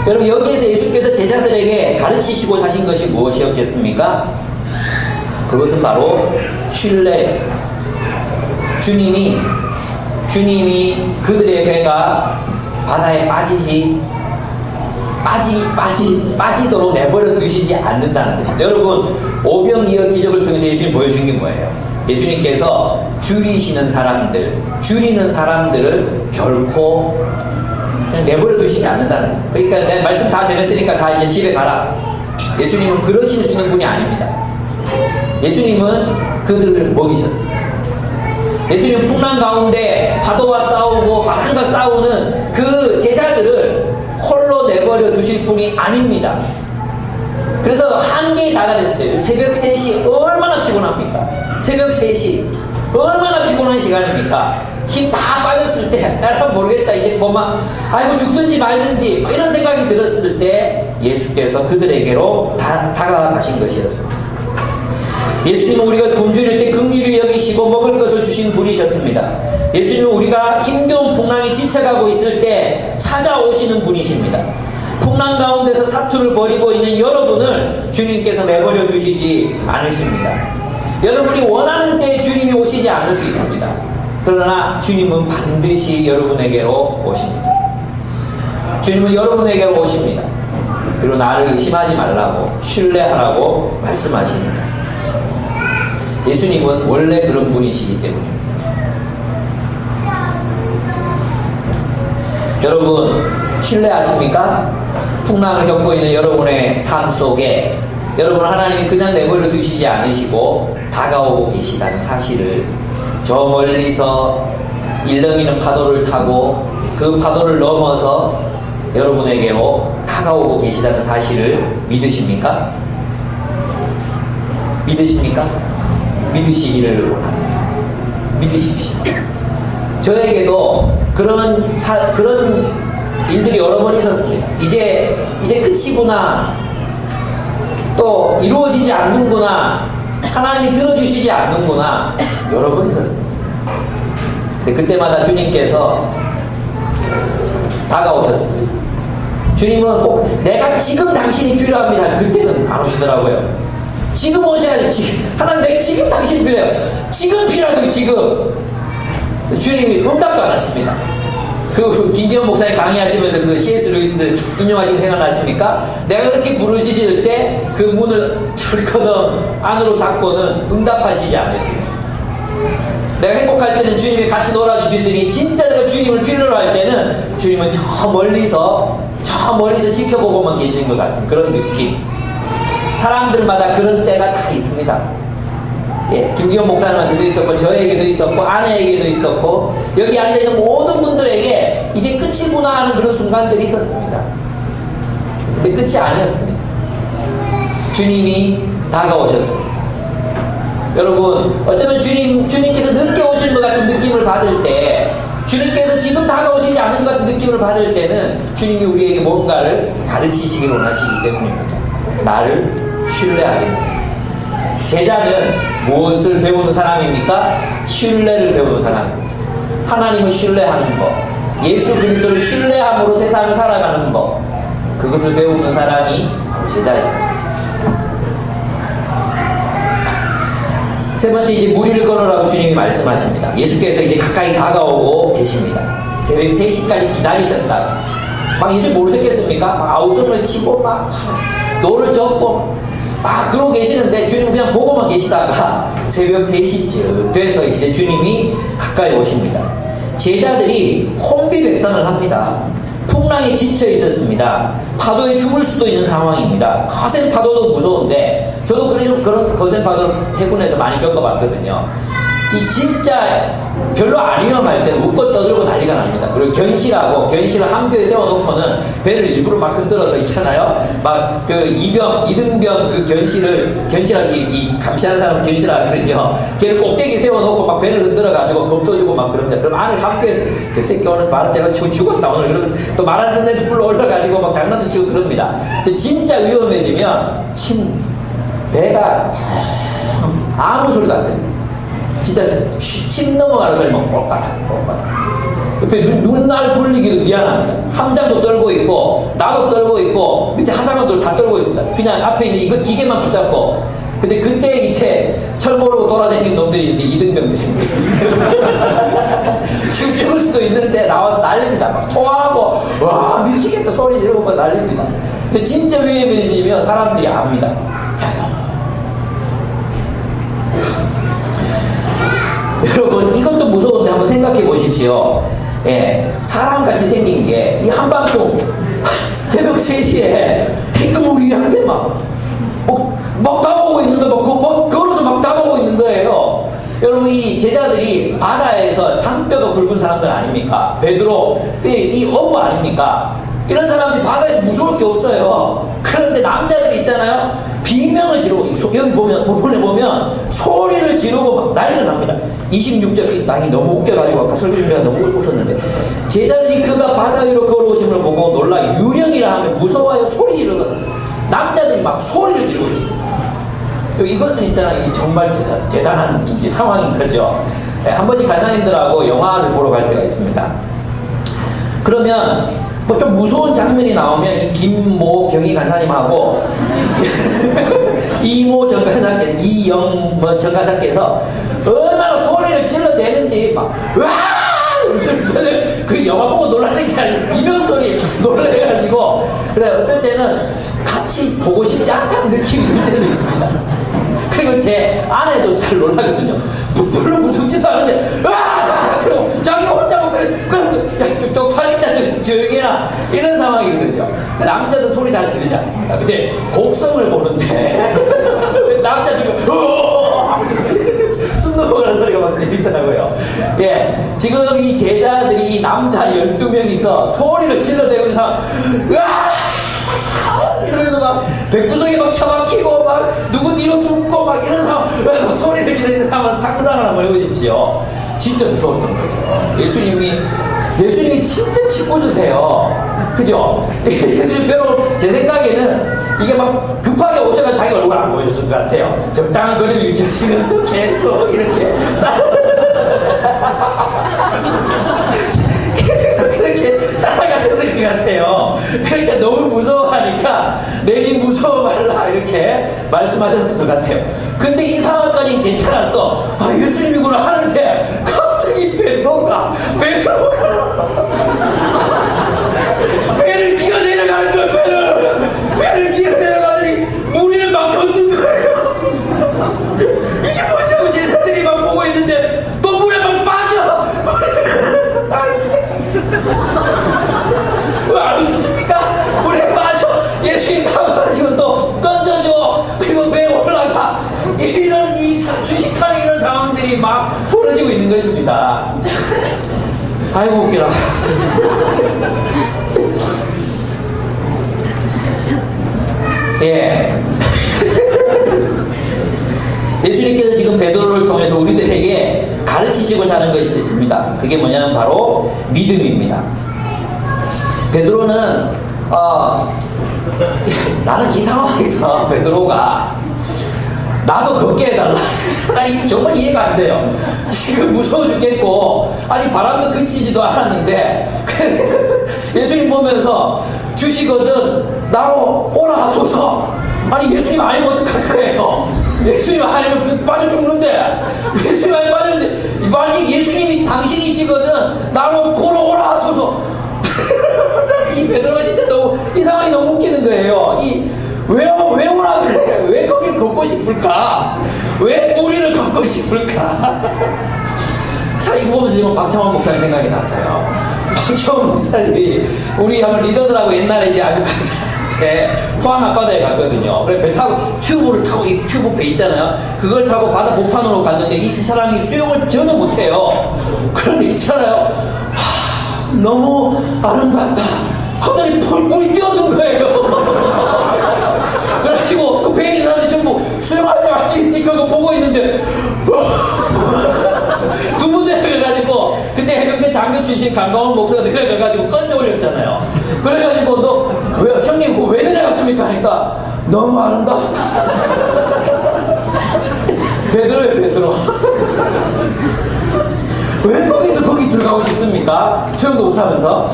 여러분, 여기에서 예수께서 제자들에게 가르치시고 하신 것이 무엇이었겠습니까? 그것은 바로 신뢰였습니다. 주님이 그들의 배가 바다에 빠지도록 내버려 두시지 않는다는 것입니다. 여러분, 오병이어 기적을 통해서 예수님 보여준 게 뭐예요? 예수님께서 줄이는 사람들을 결코 그냥 내버려 두시지 않는다는 거예요. 그러니까 내가 말씀 다 전했으니까 다 이제 집에 가라. 예수님은 그러실 수 있는 분이 아닙니다. 예수님은 그들을 먹이셨습니다. 예수님은 풍랑 가운데 파도와 싸우고 바람과 싸우는 그 제자들을 홀로 내버려 두실 분이 아닙니다. 그래서 한계에 달아냈을 때 새벽 3시 얼마나 피곤합니까? 새벽 3시 얼마나 피곤한 시간입니까? 힘 다 빠졌을 때 나라 모르겠다 이제 그만 아이고 죽든지 말든지 이런 생각이 들었을 때 예수께서 그들에게로 다가가신 것이었습니다. 예수님은 우리가 굶주릴 때 긍휼히 여기시고 먹을 것을 주신 분이셨습니다. 예수님은 우리가 힘겨운 풍랑이 지쳐가고 있을 때 찾아오시는 분이십니다. 풍랑 가운데서 사투를 벌이고 있는 여러분을 주님께서 내버려 두시지 않으십니다. 여러분이 원하는 때에 주님이 오시지 않을 수 있습니다. 그러나 주님은 반드시 여러분에게로 오십니다. 주님은 여러분에게로 오십니다. 그리고 나를 의심하지 말라고, 신뢰하라고 말씀하십니다. 예수님은 원래 그런 분이시기 때문입니다. 여러분 신뢰하십니까? 풍랑을 겪고 있는 여러분의 삶 속에 여러분 하나님이 그냥 내버려 두시지 않으시고 다가오고 계시다는 사실을, 저 멀리서 일렁이는 파도를 타고 그 파도를 넘어서 여러분에게로 다가오고 계시다는 사실을 믿으십니까? 믿으십니까? 믿으시기를 원합니다. 믿으십시오. 저에게도 그런 일들이 여러 번 있었습니다. 이제 끝이구나, 또 이루어지지 않는구나, 하나님이 들어주시지 않는구나, 여러 번 있었습니다. 근데 그때마다 주님께서 다가오셨습니다. 주님은 꼭 내가 지금 당신이 필요합니다, 그때는 안 오시더라고요. 지금 오셔야지. 지금 하나님, 내가 지금 당신이 필요해요. 지금 필요하다고. 지금 주님이 응답도 안 하십니다. 그 김기현 목사님 강의하시면서 그 C.S. 루이스 인용하신 거 생각나십니까? 내가 그렇게 부르짖을 때 그 문을 철커덕 안으로 닫고는 응답하시지 않으시고, 내가 행복할 때는 주님이 같이 놀아주시더니 진짜 내가 주님을 필요로 할 때는 주님은 저 멀리서 지켜보고만 계시는 것 같은 그런 느낌. 사람들마다 그런 때가 다 있습니다. 예, 김기현 목사님한테도 있었고, 저에게도 있었고, 아내에게도 있었고, 여기 앉아있는 모든 분들에게 이제 끝이구나 하는 그런 순간들이 있었습니다. 근데 끝이 아니었습니다. 주님이 다가오셨습니다. 여러분, 어쩌면 주님께서 늦게 오시는 것 같은 느낌을 받을 때, 주님께서 지금 다가오시지 않은 것 같은 느낌을 받을 때는 주님이 우리에게 뭔가를 가르치시기를 원하시기 때문입니다. 나를 신뢰하게 됩니다. 제자는 무엇을 배우는 사람입니까? 신뢰를 배우는 사람입니다. 하나님을 신뢰하는 것, 예수 그리스도를 신뢰함으로 세상을 살아가는 것, 그것을 배우는 사람이 제자입니다. 세 번째, 이제 무리를 걸으라고 주님이 말씀하십니다. 예수께서 이제 가까이 다가오고 계십니다. 새벽 3시까지 기다리셨다가 막 예수 모르셨겠습니까? 막 아우성을 치고 막 노를 젓고 막 그러고 계시는데 주님은 그냥 보고만 계시다가 새벽 3시쯤 돼서 이제 주님이 가까이 오십니다. 제자들이 혼비백산을 합니다. 풍랑에 지쳐 있었습니다. 파도에 죽을 수도 있는 상황입니다. 거센 파도도 무서운데, 저도 그런 거센 파도를 해군에서 많이 겪어봤거든요. 이 진짜 별로 안 위험할 때 웃고 떠들고 난리가 납니다. 그리고 견실을 함교에 세워놓고는 배를 일부러 막 흔들어서 있잖아요. 막 그 이등병 그 견실하게 이 감시하는 사람은 견실하거든요. 걔를 꼭대기에 세워놓고 막 배를 흔들어가지고 겁도주고 막 그럽니다. 그럼 안에 함교에 그 새끼 오늘 말은 제가 죽었다 오늘, 그러면 또 말 안 듣는 애들 불러 올라가지고 막 장난도 치고 그럽니다. 근데 진짜 위험해지면 배가 아무 소리도 안 됩니다. 진짜 침 넘어가는 소리 막 꼴까닥. 옆에 눈알 굴리기도 미안합니다. 함장도 떨고 있고, 나도 떨고 있고, 밑에 하상관들 다 떨고 있습니다. 그냥 앞에 있는 이거 기계만 붙잡고. 근데 그때 이제 철 모르고 돌아다니는 놈들이 이제 이등병들입니다. 지금 죽을 수도 있는데 나와서 난립니다. 막 토하고, 와, 미치겠다 소리 지르고 막 난립니다. 근데 진짜 위험해지면 사람들이 압니다. 여러분, 이것도 무서운데 한번 생각해 보십시오. 예, 사람같이 생긴 게 이 한밤중 새벽 3시에 희끄무리 한데 막 다가오고 있는 거예요. 걸어서 막 다가오고 있는 거예요. 여러분, 이 제자들이 바다에서 장뼈가 굵은 사람들 아닙니까? 베드로, 이 어부 아닙니까? 이런 사람들이 바다에서 무서울 게 없어요. 그런데 남자들이 있잖아요. 비명을 지르고, 여기 부분에 보면 소리를 지르고 막 난리가 납니다. 26절, 나 너무 웃겨가지고 아까 설교 준비가 너무 웃었는데, 제자들이 그가 바다 위로 걸어오심을 보고 놀라 유령이라 하면 무서워요. 소리 지르고, 남자들이 막 소리를 지르고 있습니다. 이것은 있잖아요. 정말 대단한 이제 상황인 거죠. 한 번씩 간사님들하고 영화를 보러 갈 때가 있습니다. 그러면 뭐 좀 무서운 장면이 나오면 이 김모 경희 간사님하고 이모 정간사께서, 이영 정간사께서 얼마나 소리를 질러대는지 막 으아 그 영화 보고 놀라는 게 아니라 비명 소리 놀래가지고 그래 어떨 때는 같이 보고 싶지 않다는 느낌이 들 때도 있습니다. 그리고 제 아내도 잘 놀라거든요. 별로 무섭지도 않은데 그리고 자기 혼자 뭐 그래 야 쪽팔린다 좀 조용히 해라 이런 상황이거든요. 남자도 소리 잘 지르지 않습니다. 근데 곡성을 보는데 남자들이 숨 넘어가는 소리가 막 들리더라고요. 예, 지금 이 제자들이 남자 12명이서 소리를 질러대고 있는 상황 이러면서 막 백구석에 막 처박히고 막 누구 뒤로 숨고 막 이런 상황 소리를 지르는 상황 상상을 한번 해보십시오. 진짜 무서웠던 거죠. 예수님이 진짜 짓궂으세요. 그죠? 예수님 별로 제 생각에는 이게 막 급하게 오셔서 자기 얼굴 안 보여줬을 것 같아요. 적당한 거리를 유지하시면서 계속 이렇게 계속 그렇게 따라가셨을 것 같아요. 그러니까 너무 무서워하니까 내님 무서워 말라 이렇게 말씀하셨을 것 같아요. 근데 이 상황까지는 괜찮았어. 예수님이구나 하는데 갑자기 베드로가 배를 기어 내려가는 거야. 배를 기어 내려가더니 무리를 막 걷는 거예요. 이게 뭐냐고 제자들이 막 보고 있는데 또 물에 막 빠져. 왜 안 웃으십니까? 물에 빠져. 예수님 가가지고 또 건져줘. 그리고 배에 올라가. 이런 순식간에 이런 상황들이 막 벌어지고 있는 것입니다. 아이고 웃기라. 예. 예수님께서 지금 베드로를 통해서 우리들에게 가르치시고자 하는 것이 있습니다. 그게 뭐냐면 바로 믿음입니다. 베드로는 나는 이 상황에서 베드로가 나도 걷게 해달라. 나 정말 이해가 안 돼요. 지금 무서워 죽겠고 아니 바람도 그치지도 않았는데 예수님 보면서 주시거든 나로 오라 하소서. 아니 예수님 아니면 어떡할 거예요? 예수님 아니면 빠져 죽는데 예수님 아니면 빠졌는데 만약 예수님이 당신이시거든 나로 걸어오라 하소서. 이 베드로가 진짜 너무 이 상황이 너무 웃기는 거예요. 왜 오라 그래? 왜 거기를 걷고 싶을까? 왜 뿌리를 걷고 싶을까? 자, 이거 보면서 지금 박창원 목사님 생각이 났어요. 박창원 목사님이 우리 한번 리더들하고 옛날에 이제 아주까지한테 포항 앞바다에 갔거든요. 그래서 배 타고 튜브를 타고 이 튜브 배 있잖아요. 그걸 타고 바다 보판으로 갔는데 이 사람이 수영을 전혀 못해요. 그런데 있잖아요. 너무 아름답다. 하더니 펄펄 뛰어든 거예요. 그래가지고 그 배에 있는 사람들이 전부 수영할 줄 알지 그거 보고 있는데 두 분 내려가가지고 그때 해병대 장교 출신 강광훈 목사가 내려가가지고 건져 올렸잖아요. 그래가지고 너 왜 형님 그거 왜 내려갔습니까? 하니까 너무 아름답다. 베드로예요 베드로. 왜 거기서 거기 들어가고 싶습니까? 수영도 못하면서.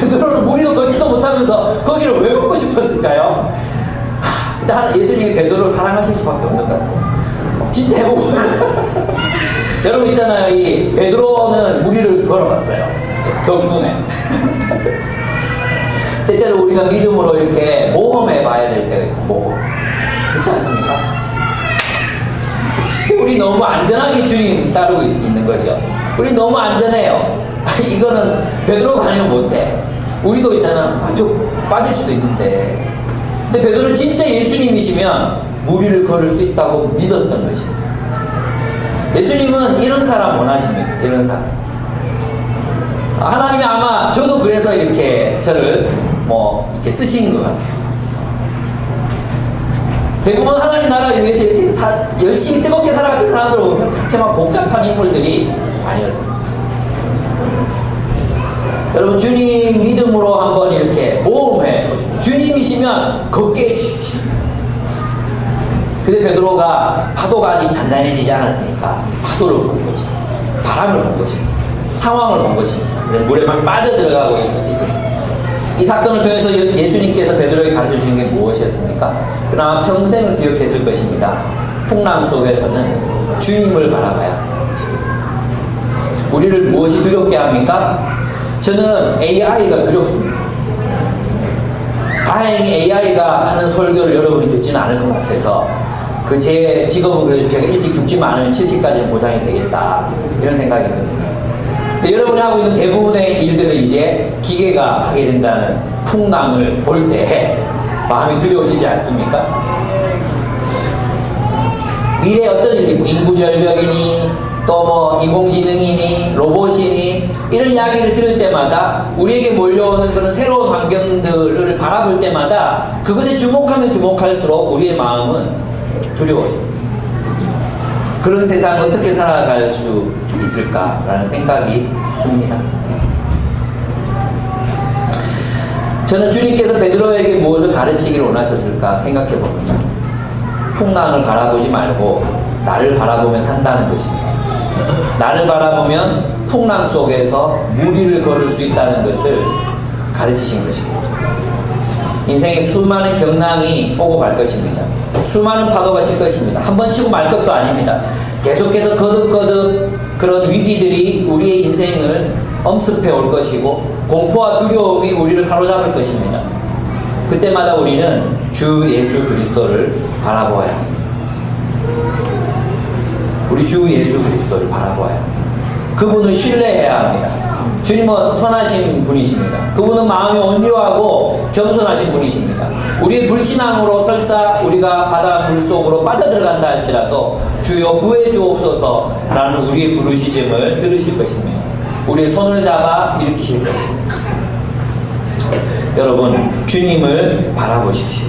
베드로는 무리도 걷지도 못하면서 거기를 왜 걷고 싶었을까요? 일단 예수님이 베드로를 사랑하실 수밖에 없는 것 같아요. 진짜 해보고 여러분 있잖아요. 이 베드로는 무리를 걸어갔어요. 덕분에. 때때로 우리가 믿음으로 이렇게 모험해 봐야 될 때가 있어요. 모험. 그렇지 않습니까? 우리 너무 안전하게 주님 따르고 있는 거죠. 우리 너무 안전해요. 이거는 베드로가 아니면 못해. 우리도 있잖아. 아주 빠질 수도 있는데. 근데 베드로는 진짜 예수님이시면 무리를 걸을 수 있다고 믿었던 것입니다. 예수님은 이런 사람 원하십니다. 이런 사람. 하나님이 아마 저도 그래서 이렇게 저를 이렇게 쓰신 것 같아요. 대부분 하나님 나라 위해서 이렇게 열심히 뜨겁게 살아갔던 사람들을 보면 그렇게 막 복잡한 인물들이 아니었습니다. 여러분 주님 믿음으로 한번 이렇게 모험해. 주님이시면 걷게 해주십시오. 근데 베드로가 파도가 아직 잔잔해지지 않았으니까 파도를 본 거지. 바람을 본 것입니다. 상황을 본 것입니다. 물에 막 빠져들어가고 있었습니다. 이 사건을 통해서 예수님께서 베드로에게 가르쳐주신 게 무엇이었습니까? 그러나 평생을 기억했을 것입니다. 풍랑 속에서는 주님을 바라봐야 합니다. 우리를 무엇이 두렵게 합니까? 저는 AI가 두렵습니다. 다행히 AI가 하는 설교를 여러분이 듣지는 않을 것 같아서 제 직업은 그래도 제가 일찍 죽지만 않으면 70까지는 보장이 되겠다 이런 생각이 듭니다. 근데 여러분이 하고 있는 대부분의 일들은 이제 기계가 하게 된다는 풍랑을 볼 때 마음이 두려워지지 않습니까? 미래에 어떤 일이 있고 인구절벽이니 또 뭐 인공지능이니 로봇이니 이런 이야기를 들을 때마다 우리에게 몰려오는 그런 새로운 환경들을 바라볼 때마다 그것에 주목하면 주목할수록 우리의 마음은 두려워져요. 그런 세상을 어떻게 살아갈 수 있을까라는 생각이 듭니다. 저는 주님께서 베드로에게 무엇을 가르치기를 원하셨을까 생각해 봅니다. 풍랑을 바라보지 말고 나를 바라보며 산다는 것입니다. 나를 바라보면 풍랑 속에서 무리를 걸을 수 있다는 것을 가르치신 것입니다. 인생에 수많은 경랑이 오고 갈 것입니다. 수많은 파도가 칠 것입니다. 한 번 치고 말 것도 아닙니다. 계속해서 거듭거듭 그런 위기들이 우리의 인생을 엄습해 올 것이고 공포와 두려움이 우리를 사로잡을 것입니다. 그때마다 우리는 주 예수 그리스도를 바라보아야 합니다. 우리 주 예수 그리스도를 바라보아야 합니다. 그분을 신뢰해야 합니다. 주님은 선하신 분이십니다. 그분은 마음이 온유하고 겸손하신 분이십니다. 우리의 불신앙으로 설사 우리가 바다 물속으로 빠져들어간다 할지라도 주여 구해 주옵소서라는 우리의 부르짖음을 들으실 것입니다. 우리의 손을 잡아 일으키실 것입니다. 여러분, 주님을 바라보십시오.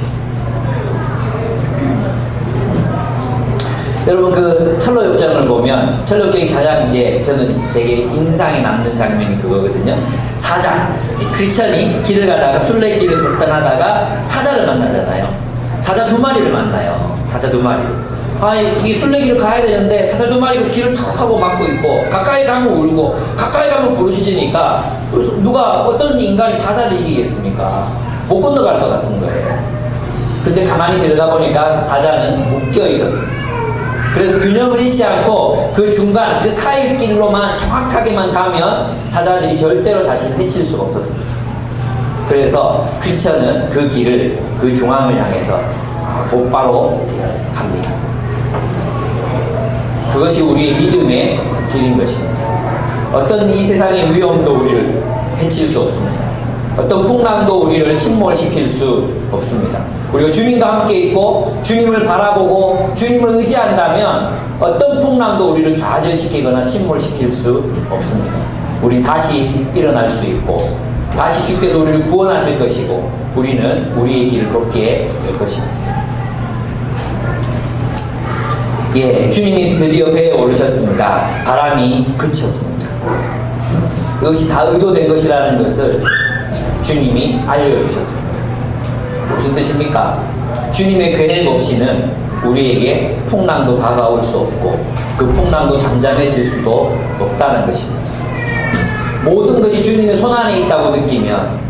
여러분, 그 철로역정을 보면 철로역정이 가장 이제 저는 되게 인상에 남는 장면이 그거거든요. 사자, 크리스천이 길을 가다가 순례길을 떠나다가 사자를 만나잖아요. 사자 두 마리를 만나요. 사자 두 마리. 이 순례길을 가야 되는데 사자 두 마리가 길을 턱 하고 막고 있고 가까이 가면 울고 가까이 가면 부르짖으니까 누가 어떤 인간이 사자를 이기겠습니까? 못 건너갈 것 같은 거예요. 근데 가만히 들여다보니까 사자는 묶여 있었습니다. 그래서 균형을 잃지 않고 그 중간 그 사이길로만 정확하게만 가면 사자들이 절대로 자신을 해칠 수가 없었습니다. 그래서 크리스천은 그 길을 그 중앙을 향해서 곧바로 갑니다. 그것이 우리의 믿음의 길인 것입니다. 어떤 이 세상의 위험도 우리를 해칠 수 없습니다. 어떤 풍랑도 우리를 침몰시킬 수 없습니다. 우리가 주님과 함께 있고 주님을 바라보고 주님을 의지한다면 어떤 풍랑도 우리를 좌절시키거나 침몰시킬 수 없습니다. 우리 다시 일어날 수 있고 다시 주께서 우리를 구원하실 것이고 우리는 우리의 길을 걷게 될 것입니다. 예, 주님이 드디어 배에 오르셨습니다. 바람이 그쳤습니다. 이것이 다 의도된 것이라는 것을 주님이 알려주셨습니다. 무슨 뜻입니까? 주님의 계획 없이는 우리에게 풍랑도 다가올 수 없고 그 풍랑도 잠잠해질 수도 없다는 것입니다. 모든 것이 주님의 손안에 있다고 느끼면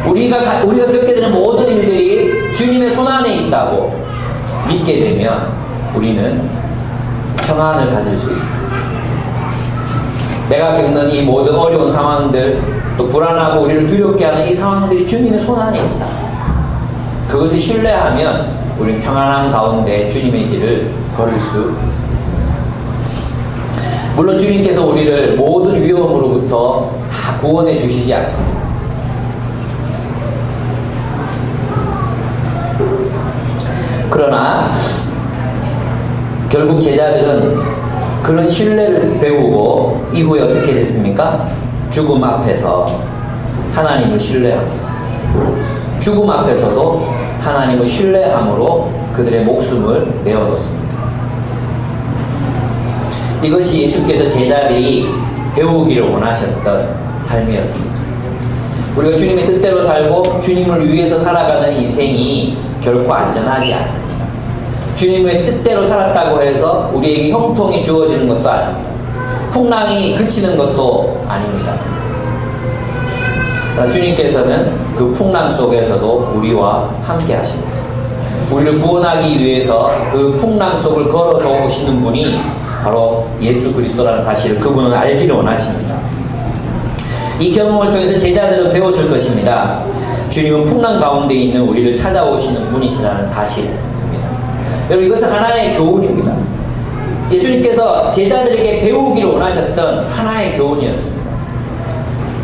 우리가 겪게 되는 모든 일들이 주님의 손안에 있다고 믿게 되면 우리는 평안을 가질 수 있습니다. 내가 겪는 이 모든 어려운 상황들 또 불안하고 우리를 두렵게 하는 이 상황들이 주님의 손안에 있다. 그것을 신뢰하면 우리는 평안한 가운데 주님의 길을 걸을 수 있습니다. 물론 주님께서 우리를 모든 위험으로부터 다 구원해 주시지 않습니다. 그러나 결국 제자들은 그런 신뢰를 배우고 이후에 어떻게 됐습니까? 죽음 앞에서 하나님을 신뢰합니다. 죽음 앞에서도 하나님을 신뢰함으로 그들의 목숨을 내어놓습니다. 이것이 예수께서 제자들이 배우기를 원하셨던 삶이었습니다. 우리가 주님의 뜻대로 살고 주님을 위해서 살아가는 인생이 결코 안전하지 않습니다. 주님의 뜻대로 살았다고 해서 우리에게 형통이 주어지는 것도 아닙니다. 풍랑이 그치는 것도 아닙니다. 주님께서는 그 풍랑 속에서도 우리와 함께 하십니다. 우리를 구원하기 위해서 그 풍랑 속을 걸어서 오시는 분이 바로 예수 그리스도라는 사실을 그분은 알기를 원하십니다. 이 경험을 통해서 제자들은 배웠을 것입니다. 주님은 풍랑 가운데 있는 우리를 찾아오시는 분이시라는 사실입니다. 여러분, 이것은 하나의 교훈입니다. 예수님께서 제자들에게 배우기를 원하셨던 하나의 교훈이었습니다.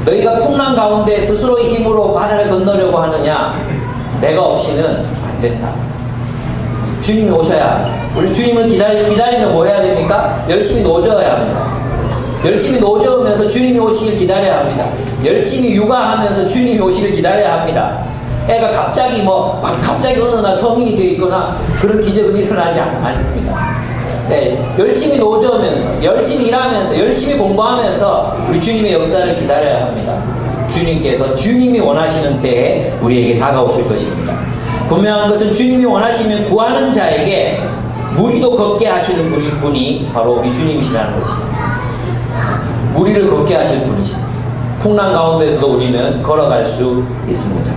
너희가 풍랑 가운데 스스로의 힘으로 바다를 건너려고 하느냐? 내가 없이는 안 된다. 주님이 오셔야, 우리 주님을 기다리면 뭐 해야 됩니까? 열심히 노저어야 합니다. 열심히 노저으면서 주님이 오시길 기다려야 합니다. 열심히 육아하면서 주님이 오시길 기다려야 합니다. 애가 갑자기 갑자기 어느 날 성인이 되어 있거나 그런 기적은 일어나지 않습니다. 네, 열심히 노저으면서, 열심히 일하면서, 열심히 공부하면서 우리 주님의 역사를 기다려야 합니다. 주님께서 주님이 원하시는 때에 우리에게 다가오실 것입니다. 분명한 것은 주님이 원하시면 구하는 자에게 무리도 걷게 하시는 분이 바로 우리 주님이시라는 것입니다. 무리를 걷게 하실 분이십니다. 풍랑 가운데서도 우리는 걸어갈 수 있습니다.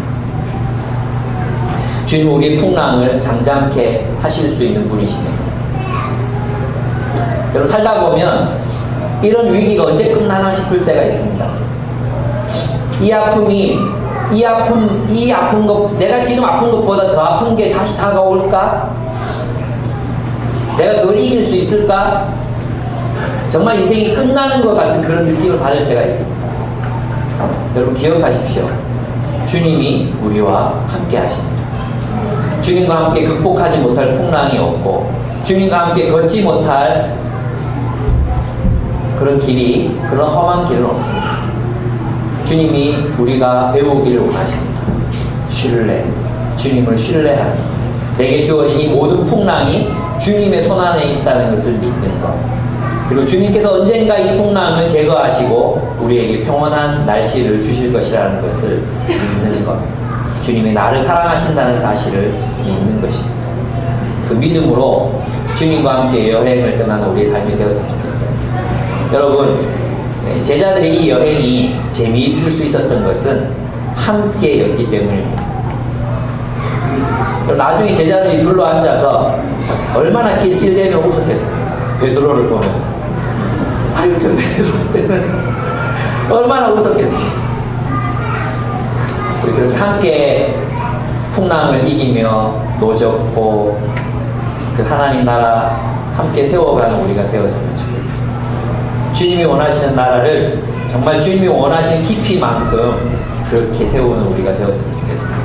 주님은 우리의 풍랑을 잠잠케 하실 수 있는 분이십니다. 여러분, 살다 보면 이런 위기가 언제 끝나나 싶을 때가 있습니다. 내가 지금 아픈 것보다 더 아픈 게 다시 다가올까? 내가 그걸 이길 수 있을까? 정말 인생이 끝나는 것 같은 그런 느낌을 받을 때가 있습니다. 여러분, 기억하십시오. 주님이 우리와 함께 하십니다. 주님과 함께 극복하지 못할 풍랑이 없고, 주님과 함께 걷지 못할 그런 험한 길은 없습니다. 주님이 우리가 배우기를 원하십니다. 주님을 신뢰하는, 내게 주어진 이 모든 풍랑이 주님의 손안에 있다는 것을 믿는 것, 그리고 주님께서 언젠가 이 풍랑을 제거하시고 우리에게 평온한 날씨를 주실 것이라는 것을 믿는 것, 주님이 나를 사랑하신다는 사실을 믿는 것입니다. 그 믿음으로 주님과 함께 여행을 떠나는 우리의 삶이 되었으면 좋겠어요. 여러분, 제자들의 이 여행이 재미있을 수 있었던 것은 함께였기 때문입니다. 나중에 제자들이 둘러 앉아서 얼마나 낄낄대며 웃었겠어요. 베드로를 보면서. 아유, 저 베드로 이러면서 얼마나 웃었겠어요. 우리 그렇게 함께 풍랑을 이기며 노젓고 그 하나님 나라 함께 세워가는 우리가 되었으면 좋겠습니다. 주님이 원하시는 나라를 정말 주님이 원하시는 깊이만큼 그렇게 세우는 우리가 되었으면 좋겠습니다.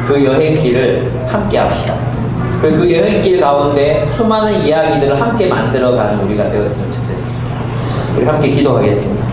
그 여행길을 함께 합시다. 그리고 그 여행길 가운데 수많은 이야기들을 함께 만들어가는 우리가 되었으면 좋겠습니다. 우리 함께 기도하겠습니다.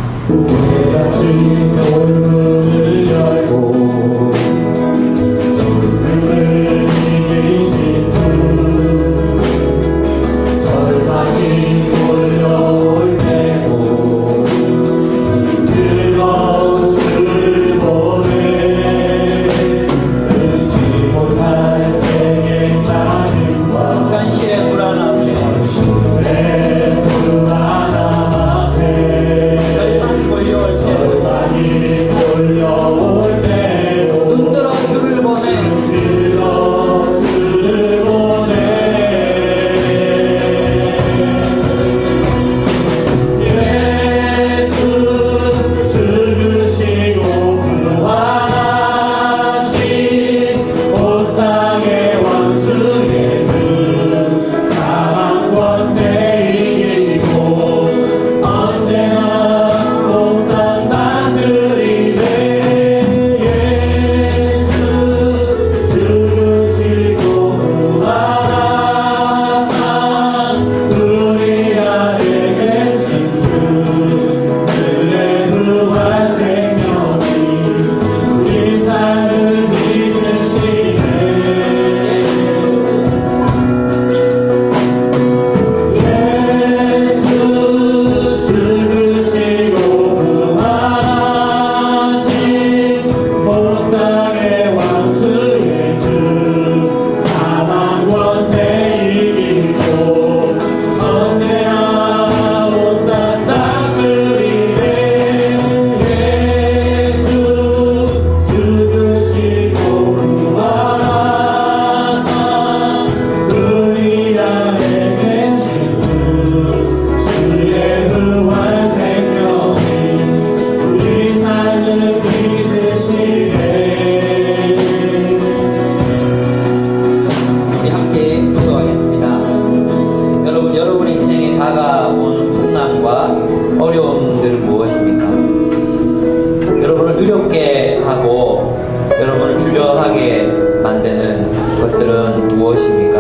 두렵게 하고 여러분을 주저하게 만드는 것들은 무엇입니까?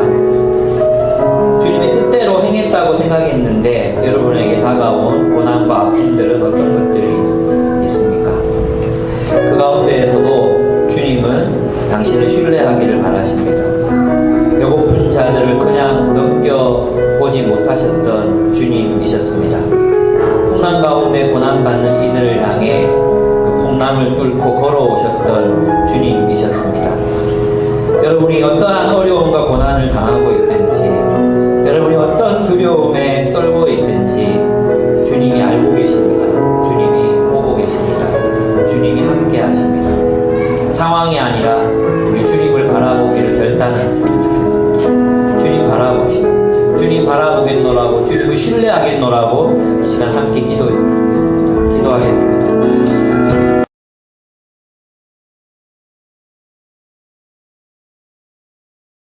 주님의 뜻대로 행했다고 생각했는데 여러분에게 다가온 고난과 아픔들은 어떤 것들이 있습니까? 그 가운데에서도 주님은 당신을 신뢰하기를 바라십니다. 배고픈 자들을 그냥 넘겨보지 못하셨던 주님이셨습니다. 풍랑 가운데 고난받는 이들을 향해 그 풍랑을 뚫고 걸어오셨던 주님이셨습니다. 여러분이 어떠한 어려움과 고난을 당하고 있든지, 여러분이 어떤 두려움에 떨고 있든지 주님이 알고 계십니다. 주님이 보고 계십니다. 주님이 함께 하십니다. 상황이 아니라 우리 주님을 바라보기를 결단했으면 좋겠습니다. 주님 바라봅시다. 주님 바라보겠노라고, 주님을 신뢰하겠노라고 이 시간 함께 기도했으면 좋겠습니다. 기도하겠습니다.